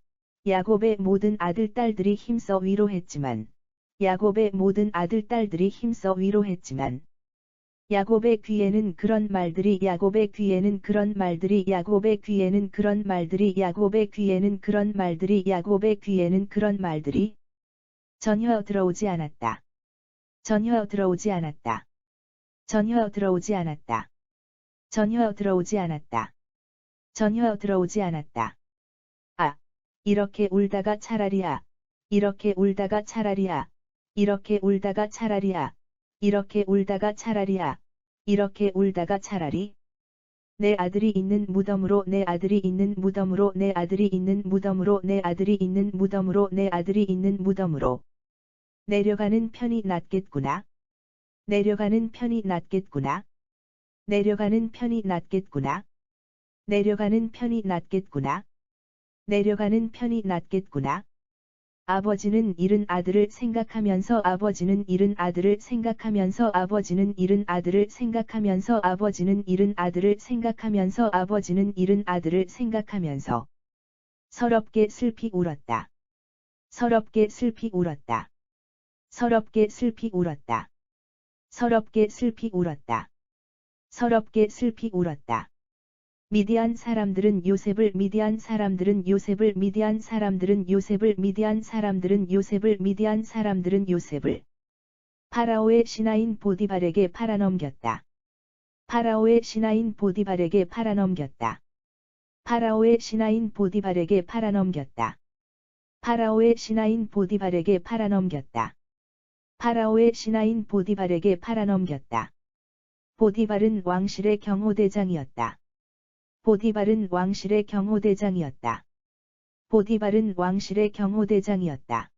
야곱의 모든 아들 딸들이 힘써 위로했지만, 야곱의 모든 아들 딸들이 힘써 위로했지만, 야곱의 귀에는 그런 말들이 야곱의 귀에는 그런 말들이 야곱의 귀에는 그런 말들이 야곱의 귀에는 그런 말들이 야곱의 귀에는 그런 말들이 전혀 들어오지 않았다. 전혀 들어오지 않았다. 전혀 들어오지 않았다. 전혀 들어오지 않았다. 전혀 들어오지 않았다. 아, 이렇게 울다가 차라리야. 이렇게 울다가 차라리야. 이렇게 울다가 차라리야. 이렇게 울다가 차라리야. 이렇게 울다가 차라리. 내 아들이 있는 무덤으로 내 아들이 있는 무덤으로 내 아들이 있는 무덤으로 내 아들이 있는 무덤으로 내 아들이 있는 무덤으로 내려가는 편이 낫겠구나. 내려가는 편이 낫겠구나. 내려가는 편이 낫겠구나. 내려가는 편이 낫겠구나. 내려가는 편이 낫겠구나. 아버지는 잃은 아들을 생각하면서 아버지는 잃은 아들을 생각하면서 아버지는 잃은 아들을 생각하면서 아버지는 잃은 아들을 생각하면서 아버지는 잃은 아들을 생각하면서 서럽게 슬피 울었다. 서럽게 슬피 울었다. 서럽게 슬피 울었다. 서럽게 슬피 울었다. 서럽게 슬피 울었다. 미디안 사람들은 요셉을 미디안 사람들은 요셉을 미디안 사람들은 요셉을 미디안 사람들은 요셉을 미디안 사람들은 요셉을 파라오의 신하인 보디발에게 팔아넘겼다. 파라오의 신하인 보디발에게 팔아넘겼다. 파라오의 신하인 보디발에게 팔아넘겼다. 파라오의 신하인 보디발에게 팔아넘겼다. 파라오의 신하인 보디발에게 팔아넘겼다. 보디발은 왕실의 경호대장이었다. 보디발은 왕실의 경호대장이었다. 보디발은 왕실의 경호대장이었다.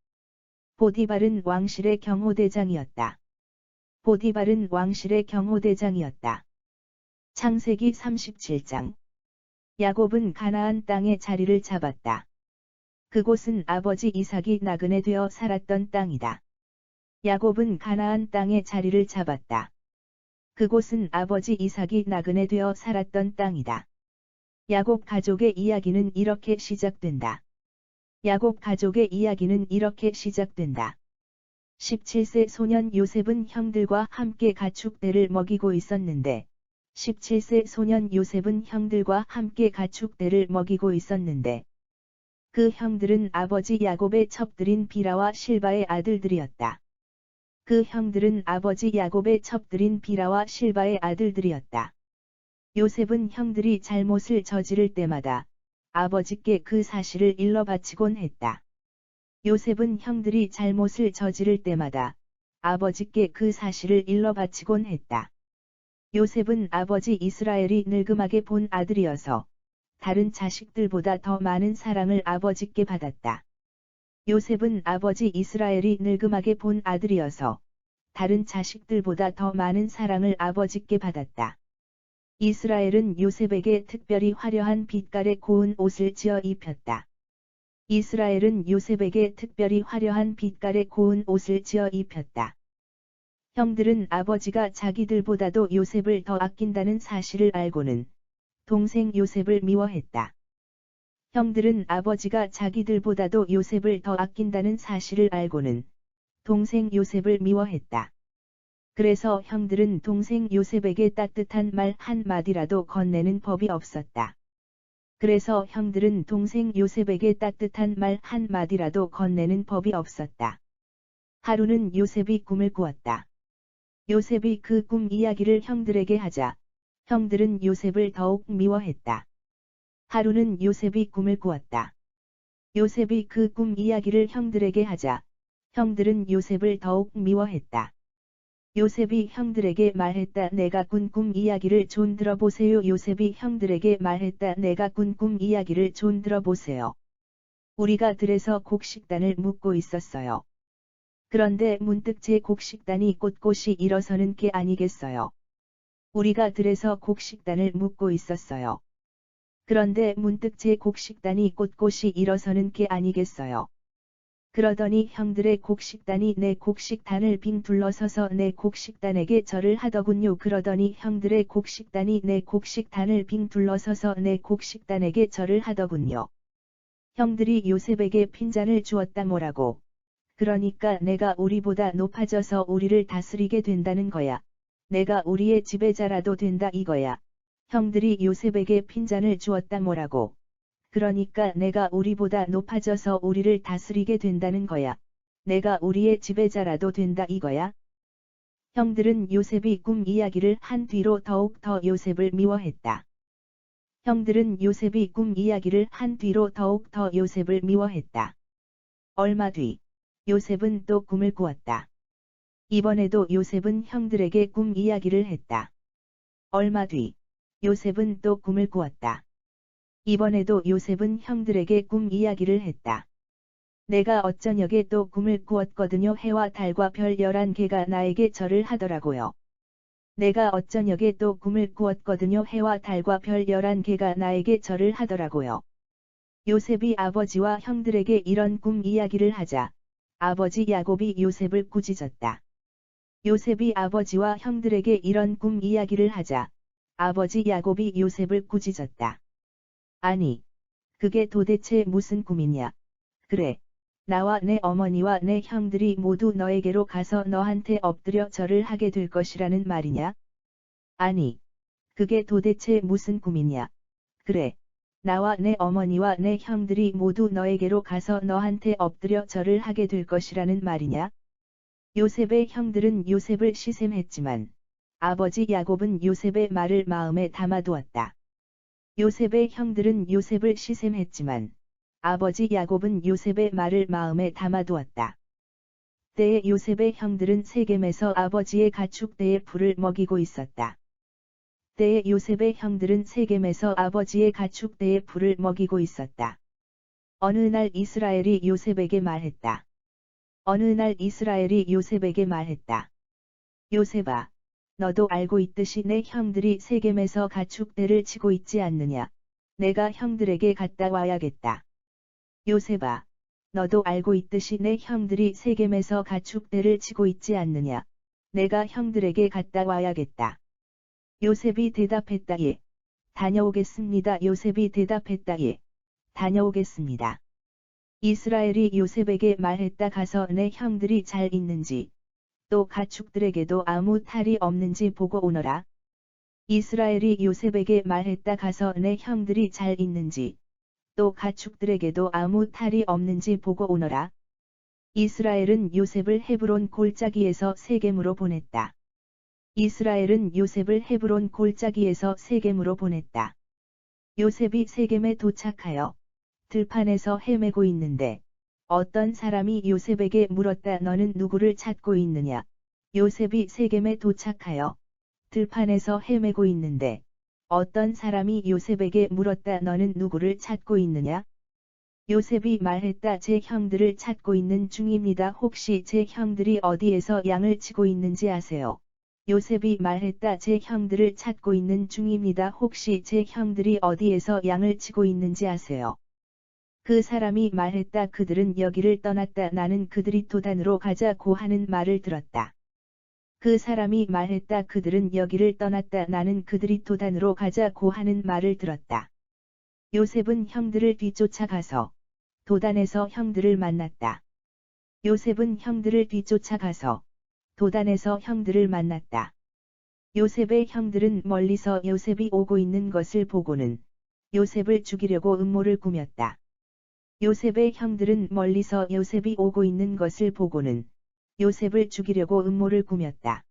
보디발은 왕실의 경호대장이었다. 보디발은 왕실의 경호대장이었다. 창세기 37장. 야곱은 가나안 땅에 자리를 잡았다. 그곳은 아버지 이삭이 나그네 되어 살았던 땅이다. 야곱은 가나안 땅에 자리를 잡았다. 그곳은 아버지 이삭이 나그네 되어 살았던 땅이다. 야곱 가족의 이야기는 이렇게 시작된다. 야곱 가족의 이야기는 이렇게 시작된다. 17세 소년 요셉은 형들과 함께 가축대를 먹이고 있었는데 17세 소년 요셉은 형들과 함께 가축대를 먹이고 있었는데 그 형들은 아버지 야곱의 첩들인 비라와 실바의 아들들이었다. 그 형들은 아버지 야곱의 첩들인 비라와 실바의 아들들이었다. 요셉은 형들이 잘못을 저지를 때마다 아버지께 그 사실을 일러 바치곤 했다. 요셉은 형들이 잘못을 저지를 때마다 아버지께 그 사실을 일러 바치곤 했다. 요셉은 아버지 이스라엘이 늙음하게 본 아들이어서 다른 자식들보다 더 많은 사랑을 아버지께 받았다. 요셉은 아버지 이스라엘이 늙음하게 본 아들이어서 다른 자식들보다 더 많은 사랑을 아버지께 받았다. 이스라엘은 요셉에게 특별히 화려한 빛깔의 고운 옷을 지어 입혔다. 이스라엘은 요셉에게 특별히 화려한 빛깔의 고운 옷을 지어 입혔다. 형들은 아버지가 자기들보다도 요셉을 더 아낀다는 사실을 알고는 동생 요셉을 미워했다. 형들은 아버지가 자기들보다도 요셉을 더 아낀다는 사실을 알고는 동생 요셉을 미워했다. 그래서 형들은 동생 요셉에게 따뜻한 말 한마디라도 건네는 법이 없었다. 그래서 형들은 동생 요셉에게 따뜻한 말 한마디라도 건네는 법이 없었다. 하루는 요셉이 꿈을 꾸었다. 요셉이 그 꿈 이야기를 형들에게 하자 형들은 요셉을 더욱 미워했다. 하루는 요셉이 꿈을 꾸었다. 요셉이 그 꿈 이야기를 형들에게 하자 형들은 요셉을 더욱 미워했다. 요셉이 형들에게 말했다. 내가 꾼 꿈 이야기를 좀 들어보세요. 요셉이 형들에게 말했다. 내가 꾼 꿈 이야기를 좀 들어보세요. 우리가 들에서 곡식단을 묻고 있었어요. 그런데 문득 제 곡식단이 꼿꼿이 일어서는 게 아니겠어요. 우리가 들에서 곡식단을 묻고 있었어요. 그런데 문득 제 곡식단이 꼿꼿이 일어서는 게 아니겠어요. 그러더니 형들의 곡식단이 내 곡식단을 빙 둘러서서 내 곡식단에게 절을 하더군요. 그러더니 형들의 곡식단이 내 곡식단을 빙 둘러서서 내 곡식단에게 절을 하더군요. 형들이 요셉에게 핀잔을 주었다. 뭐라고? 그러니까 내가 우리보다 높아져서 우리를 다스리게 된다는 거야. 내가 우리의 지배자라도 된다 이거야. 형들이 요셉에게 핀잔을 주었다. 뭐라고? 그러니까 내가 우리보다 높아져서 우리를 다스리게 된다는 거야. 내가 우리의 지배자라도 된다 이거야. 형들은 요셉이 꿈 이야기를 한 뒤로 더욱 더 요셉을 미워했다. 형들은 요셉이 꿈 이야기를 한 뒤로 더욱 더 요셉을 미워했다. 얼마 뒤 요셉은 또 꿈을 꾸었다. 이번에도 요셉은 형들에게 꿈 이야기를 했다. 얼마 뒤 요셉은 또 꿈을 꾸었다. 이번에도 요셉은 형들에게 꿈 이야기를 했다. 내가 어쩌녁에 또 꿈을 꾸었거든요. 해와 달과 별 11개가 나에게 절을 하더라고요. 내가 어쩌녁에 또 꿈을 꾸었거든요. 해와 달과 별 11개가 나에게 절을 하더라고요. 요셉이 아버지와 형들에게 이런 꿈 이야기를 하자 아버지 야곱이 요셉을 꾸짖었다. 요셉이 아버지와 형들에게 이런 꿈 이야기를 하자 아버지 야곱이 요셉을 꾸짖었다. 아니, 그게 도대체 무슨 꿈이냐? 그래, 나와 내 어머니와 내 형들이 모두 너에게로 가서 너한테 엎드려 절을 하게 될 것이라는 말이냐? 아니, 그게 도대체 무슨 꿈이냐? 그래, 나와 내 어머니와 내 형들이 모두 너에게로 가서 너한테 엎드려 절을 하게 될 것이라는 말이냐? 요셉의 형들은 요셉을 시샘했지만 아버지 야곱은 요셉의 말을 마음에 담아두었다. 요셉의 형들은 요셉을 시샘했지만 아버지 야곱은 요셉의 말을 마음에 담아두었다. 때에 요셉의 형들은 세겜에서 아버지의 가축대에 불을 먹이고 있었다. 때에 요셉의 형들은 세겜에서 아버지의 가축대에 불을 먹이고 있었다. 어느 날 이스라엘이 요셉에게 말했다. 어느 날 이스라엘이 요셉에게 말했다. 요셉아, 너도 알고 있듯이 내 형들이 세겜에서 가축대를 치고 있지 않느냐. 내가 형들에게 갔다 와야겠다. 요셉아, 너도 알고 있듯이 내 형들이 세겜에서 가축대를 치고 있지 않느냐. 내가 형들에게 갔다 와야겠다. 요셉이 대답했다. 예. 다녀오겠습니다. 요셉이 대답했다. 예. 다녀오겠습니다. 이스라엘이 요셉에게 말했다. 가서 내 형들이 잘 있는지, 또 가축들에게도 아무 탈이 없는지 보고 오너라. 이스라엘이 요셉에게 말했다. 가서 내 형들이 잘 있는지, 또 가축들에게도 아무 탈이 없는지 보고 오너라. 이스라엘은 요셉을 헤브론 골짜기에서 세겜으로 보냈다. 이스라엘은 요셉을 헤브론 골짜기에서 세겜으로 보냈다. 요셉이 세겜에 도착하여 들판에서 헤매고 있는데 어떤 사람이 요셉에게 물었다. 너는 누구를 찾고 있느냐? 요셉이 세겜에 도착하여 들판에서 헤매고 있는데 어떤 사람이 요셉에게 물었다. 너는 누구를 찾고 있느냐? 요셉이 말했다. 제 형들을 찾고 있는 중입니다. 혹시 제 형들이 어디에서 양을 치고 있는지 아세요? 요셉이 말했다. 제 형들을 찾고 있는 중입니다. 혹시 제 형들이 어디에서 양을 치고 있는지 아세요? 그 사람이 말했다. 그들은 여기를 떠났다. 나는 그들이 도단으로 가자고 하는 말을 들었다. 그 사람이 말했다. 그들은 여기를 떠났다. 나는 그들이 도단으로 가자고 하는 말을 들었다. 요셉은 형들을 뒤쫓아가서 도단에서 형들을 만났다. 요셉은 형들을 뒤쫓아가서 도단에서 형들을 만났다. 요셉의 형들은 멀리서 요셉이 오고 있는 것을 보고는 요셉을 죽이려고 음모를 꾸몄다. 요셉의 형들은 멀리서 요셉이 오고 있는 것을 보고는 요셉을 죽이려고 음모를 꾸몄다.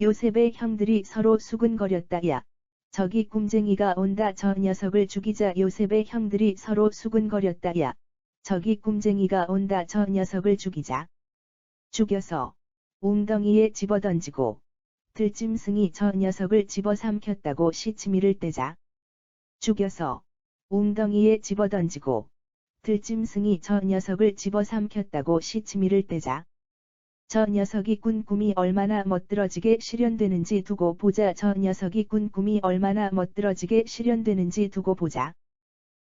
요셉의 형들이 서로 수군거렸다. 야, 저기 꿈쟁이가 온다. 저 녀석을 죽이자. 요셉의 형들이 서로 수군거렸다. 야, 저기 꿈쟁이가 온다. 저 녀석을 죽이자. 죽여서 웅덩이에 집어던지고 들짐승이 저 녀석을 집어삼켰다고 시치미를 떼자. 죽여서 웅덩이에 집어던지고 들짐승이 저 녀석을 집어삼켰다고 시치미를 떼자. 저 녀석이 꾼 꿈이 얼마나 멋들어지게 실현되는지 두고 보자. 저 녀석이 꾼 꿈이 얼마나 멋들어지게 실현되는지 두고 보자.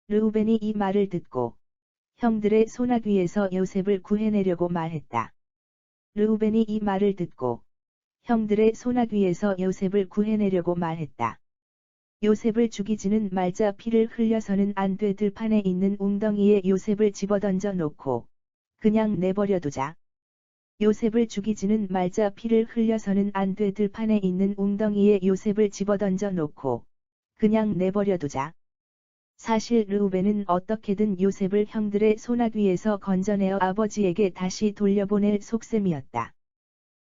르우벤이 이 말을 듣고 형들의 소나귀에서 요셉을 구해내려고 말했다. 르우벤이 이 말을 듣고 형들의 소나귀에서 요셉을 구해내려고 말했다. 요셉을 죽이지는 말자. 피를 흘려서는 안 돼. 들판에 있는 웅덩이에 요셉을 집어던져 놓고 그냥 내버려두자. 요셉을 죽이지는 말자. 피를 흘려서는 안 돼. 들판에 있는 웅덩이에 요셉을 집어던져 놓고 그냥 내버려두자. 사실 르우벤은 어떻게든 요셉을 형들의 소나귀에서 건져내어 아버지에게 다시 돌려보낼 속셈이었다.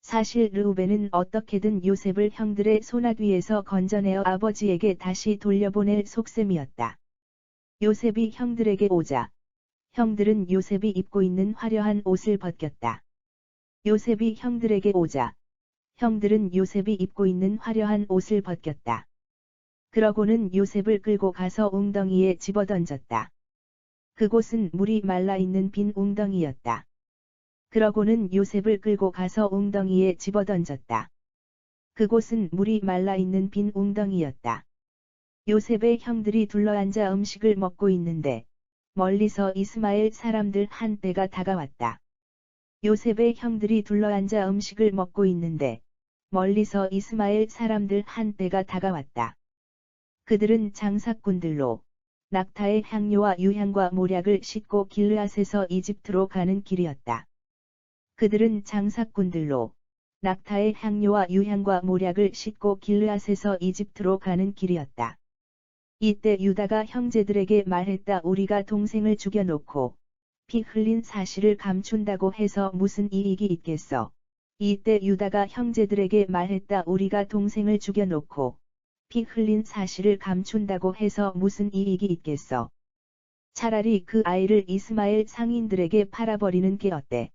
사실 르우벤은 어떻게든 요셉을 형들의 소나귀에서 건져내어 아버지에게 다시 돌려보낼 속셈이었다. 요셉이 형들에게 오자 형들은 요셉이 입고 있는 화려한 옷을 벗겼다. 요셉이 형들에게 오자 형들은 요셉이 입고 있는 화려한 옷을 벗겼다. 그러고는 요셉을 끌고 가서 웅덩이에 집어던졌다. 그곳은 물이 말라있는 빈 웅덩이였다. 그러고는 요셉을 끌고 가서 웅덩이에 집어던졌다. 그곳은 물이 말라있는 빈 웅덩이였다. 요셉의 형들이 둘러앉아 음식을 먹고 있는데 멀리서 이스마엘 사람들 한 떼가 다가왔다. 요셉의 형들이 둘러앉아 음식을 먹고 있는데 멀리서 이스마엘 사람들 한 떼가 다가왔다. 그들은 장사꾼들로 낙타의 향료와 유향과 모략을 싣고 길르앗에서 이집트로 가는 길이었다. 그들은 장사꾼들로 낙타의 향료와 유향과 모략을 싣고 길르앗에서 이집트로 가는 길이었다. 이때 유다가 형제들에게 말했다. 우리가 동생을 죽여놓고 피 흘린 사실을 감춘다고 해서 무슨 이익이 있겠어. 이때 유다가 형제들에게 말했다. 우리가 동생을 죽여놓고 피 흘린 사실을 감춘다고 해서 무슨 이익이 있겠어. 차라리 그 아이를 이스마엘 상인들에게 팔아버리는 게 어때?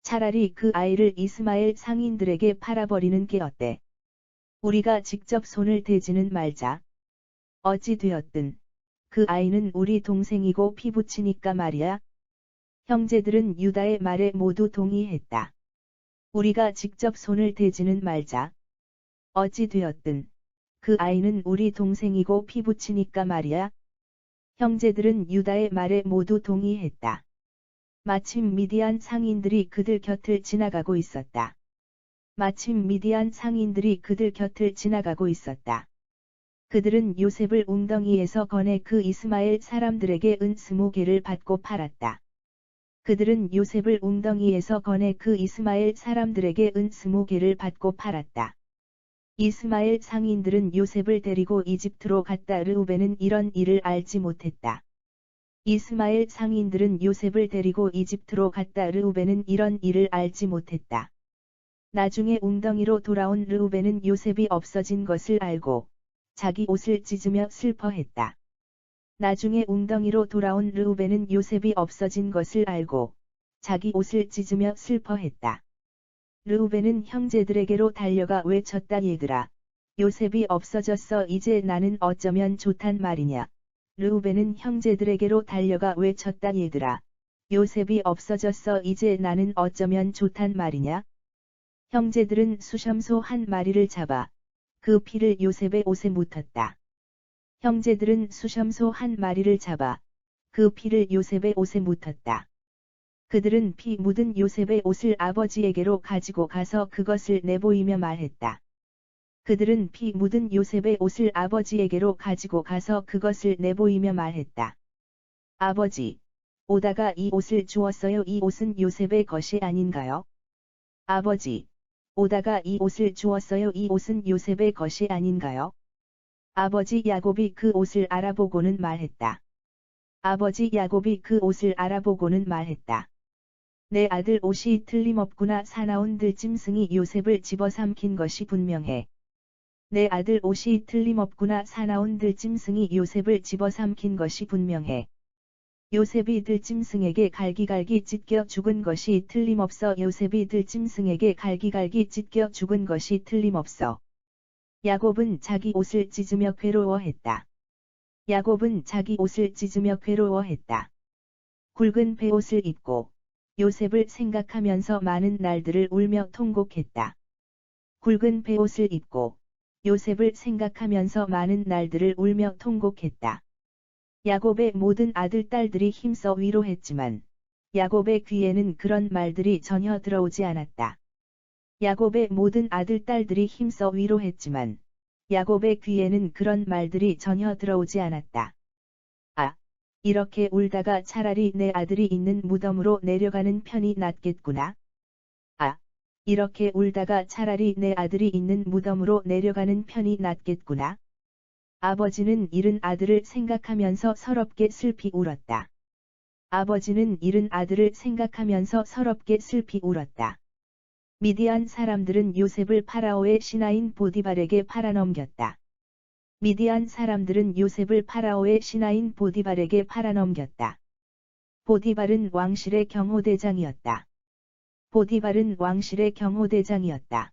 차라리 그 아이를 이스마엘 상인들에게 팔아버리는 게 어때? 우리가 직접 손을 대지는 말자. 어찌 되었든 그 아이는 우리 동생이고 피부치니까 말이야. 형제들은 유다의 말에 모두 동의했다. 우리가 직접 손을 대지는 말자. 어찌 되었든 그 아이는 우리 동생이고 피부치니까 말이야. 형제들은 유다의 말에 모두 동의했다. 마침 미디안 상인들이 그들 곁을 지나가고 있었다. 마침 미디안 상인들이 그들 곁을 지나가고 있었다. 그들은 요셉을 웅덩이에서 꺼내 그 이스마엘 사람들에게 은 20개를 받고 팔았다. 그들은 요셉을 웅덩이에서 꺼내 그 이스마엘 사람들에게 은 20개를 받고 팔았다. 이스마엘 상인들은 요셉을 데리고 이집트로 갔다. 르우벤은 이런 일을 알지 못했다. 이스마엘 상인들은 요셉을 데리고 이집트로 갔다. 르우벤은 이런 일을 알지 못했다. 나중에 웅덩이로 돌아온 르우벤은 요셉이 없어진 것을 알고 자기 옷을 찢으며 슬퍼했다. 나중에 웅덩이로 돌아온 르우벤은 요셉이 없어진 것을 알고 자기 옷을 찢으며 슬퍼했다. 르우벤은 형제들에게로 달려가 외쳤다. 얘들아, 요셉이 없어졌어. 이제 나는 어쩌면 좋단 말이냐. 르우벤은 형제들에게로 달려가 외쳤다. 얘들아, 요셉이 없어졌어. 이제 나는 어쩌면 좋단 말이냐. 형제들은 수염소 한 마리를 잡아 그 피를 요셉의 옷에 묻었다. 형제들은 수염소 한 마리를 잡아 그 피를 요셉의 옷에 묻었다. 그들은 피 묻은 요셉의 옷을 아버지에게로 가지고 가서 그것을 내보이며 말했다. 그들은 피 묻은 요셉의 옷을 아버지에게로 가지고 가서 그것을 내보이며 말했다. 아버지, 오다가 이 옷을 주었어요. 이 옷은 요셉의 것이 아닌가요? 아버지, 오다가 이 옷을 주었어요. 이 옷은 요셉의 것이 아닌가요? 아버지 야곱이 그 옷을 알아보고는 말했다. 아버지 야곱이 그 옷을 알아보고는 말했다. 내 아들 옷이 틀림없구나. 사나운 들짐승이 요셉을 집어삼킨 것이 분명해. 내 아들 옷이 틀림없구나. 사나운 들짐승이 요셉을 집어삼킨 것이 분명해. 요셉이 들짐승에게 갈기갈기 찢겨 죽은 것이 틀림없어. 요셉이 들짐승에게 갈기갈기 찢겨 죽은 것이 틀림없어. 야곱은 자기 옷을 찢으며 괴로워했다. 야곱은 자기 옷을 찢으며 괴로워했다. 굵은 베옷을 입고 요셉을 생각하면서 많은 날들을 울며 통곡했다. 굵은 베옷을 입고 요셉을 생각하면서 많은 날들을 울며 통곡했다. 야곱의 모든 아들 딸들이 힘써 위로했지만 야곱의 귀에는 그런 말들이 전혀 들어오지 않았다. 야곱의 모든 아들 딸들이 힘써 위로했지만 야곱의 귀에는 그런 말들이 전혀 들어오지 않았다. 아, 이렇게 울다가 차라리 내 아들이 있는 무덤으로 내려가는 편이 낫겠구나. 아, 이렇게 울다가 차라리 내 아들이 있는 무덤으로 내려가는 편이 낫겠구나. 아버지는 잃은 아들을 생각하면서 서럽게 슬피 울었다. 아버지는 잃은 아들을 생각하면서 서럽게 슬피 울었다. 미디안 사람들은 요셉을 파라오의 신하인 보디발에게 팔아넘겼다. 미디안 사람들은 요셉을 파라오의 신하인 보디발에게 팔아넘겼다. 보디발은 왕실의 경호대장이었다. 보디발은 왕실의 경호대장이었다.